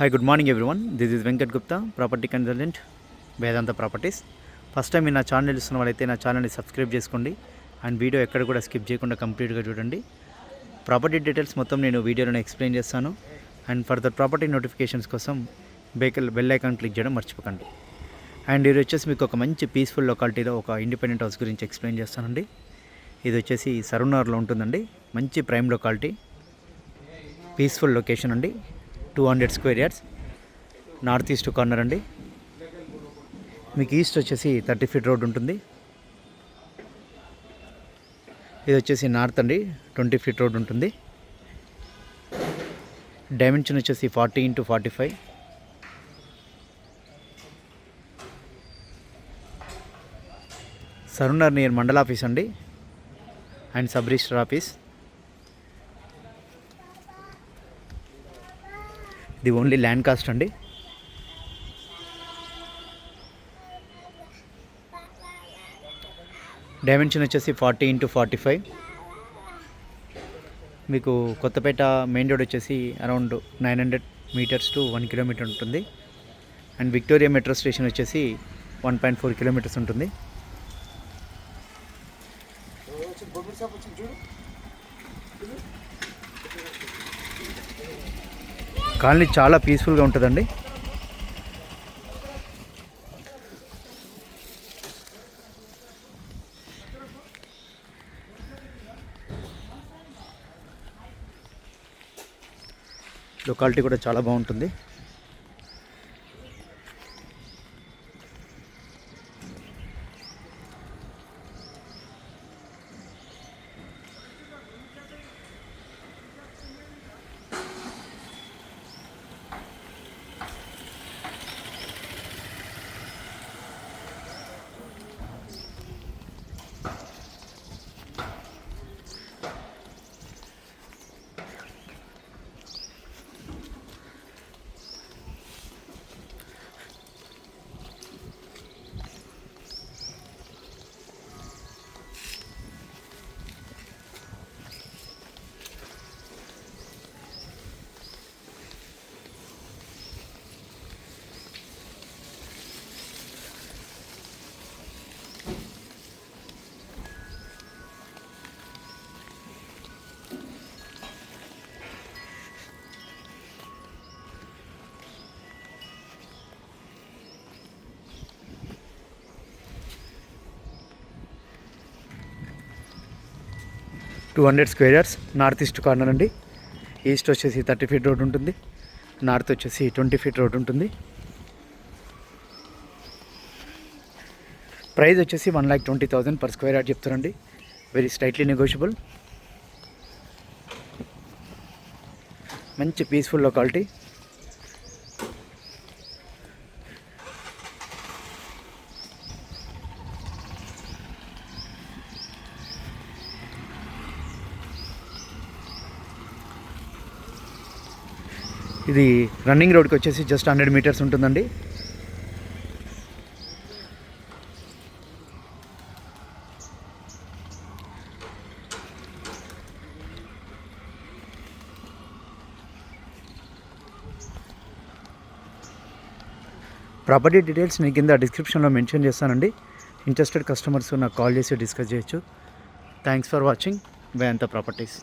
Hi, good morning everyone. This is Venkat Gupta, property consultant, Vedanta Properties. First time నా channel ఇస్తున్న వాళ్ళైతే నా ఛానల్ని సబ్స్క్రైబ్ చేసుకోండి అండ్ వీడియో ఎక్కడ కూడా స్కిప్ చేయకుండా కంప్లీట్గా చూడండి. ప్రాపర్టీ డీటెయిల్స్ మొత్తం నేను వీడియోలో ఎక్స్ప్లెయిన్ చేస్తాను అండ్ ఫర్దర్ ప్రాపర్టీ నోటిఫికేషన్స్ కోసం బెల్ ఐకాన్ క్లిక్ చేయడం మర్చిపోకండి. అండ్ ఇది వచ్చేసి మీకు ఒక మంచి పీస్ఫుల్ లొకాలిటీలో ఒక ఇండిపెండెంట్ హౌస్ గురించి ఎక్స్ప్లెయిన్ చేస్తానండి. ఇది వచ్చేసి సరూనగర్లో ఉంటుందండి. మంచి ప్రైమ్ లొకాలిటీ, పీస్ఫుల్ లొకేషన్ అండి. 200 square yards, north east corner అండి. మీకు ఈస్ట్ వచ్చేసి 30 ఫీట్ రోడ్ ఉంటుంది. ఇది వచ్చేసి నార్త్ అండి, 20 ఫీట్ రోడ్ ఉంటుంది. డైమెన్షన్ వచ్చేసి 40x45. సరూనగర్ నియర్ మండల ఆఫీస్ అండి అండ్ సబ్ రిజిస్టర్ ఆఫీస్. ఇది ఓన్లీ ల్యాండ్ కాస్ట్ అండి. డైమెన్షన్ వచ్చేసి 40x45. మీకు కొత్తపేట మెయిన్ రోడ్ వచ్చేసి అరౌండ్ 900 మీటర్స్ టు 1 కిలోమీటర్ ఉంటుంది. అండ్ విక్టోరియా మెట్రో స్టేషన్ వచ్చేసి 1.4 కిలోమీటర్స్ ఉంటుంది. కాలనీ చాలా పీస్ఫుల్గా ఉంటుందండి. లొకాలిటీ కూడా చాలా బాగుంటుంది. Two 200 square yards, north east corner అండి. ఈస్ట్ వచ్చేసి 30 ఫీట్ రోడ్ ఉంటుంది, నార్త్ వచ్చేసి 20 ఫీట్ రోడ్ ఉంటుంది. ప్రైస్ వచ్చేసి 1,20,000 పర్ స్క్వేర్ యార్డ్ చెప్తారండి. Very slightly negotiable. మంచి పీస్ఫుల్ లొకాలిటీ. ఇది రన్నింగ్ రోడ్కి వచ్చేసి జస్ట్ 100 మీటర్స్ ఉంటుందండి. ప్రాపర్టీ డీటెయిల్స్ నేను కింద డిస్క్రిప్షన్లో మెన్షన్ చేస్తానండి. ఇంట్రెస్టెడ్ కస్టమర్స్ నాకు కాల్ చేసి డిస్కస్ చేయొచ్చు. Thanks for watching Vedanta properties.